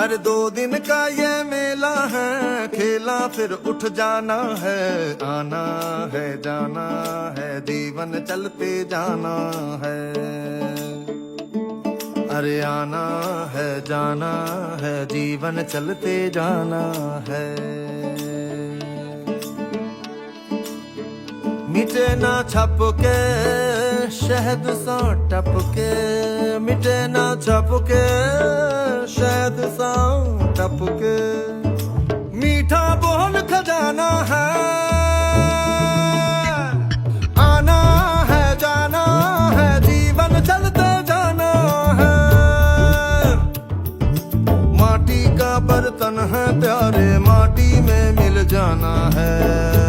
हर 2 दिन का ये मेला है, खेला फिर उठ जाना है। आना है जाना है, जीवन चलते जाना है। अरे आना है जाना है, जीवन चलते जाना है। मिटे ना छप के शहद सा टपके, मिटे ना छप के शहद सा टपके। मीठा बोल खजाना है, आना है जाना है, जीवन चलते जाना है। माटी का बर्तन है प्यारे, माटी में मिल जाना है।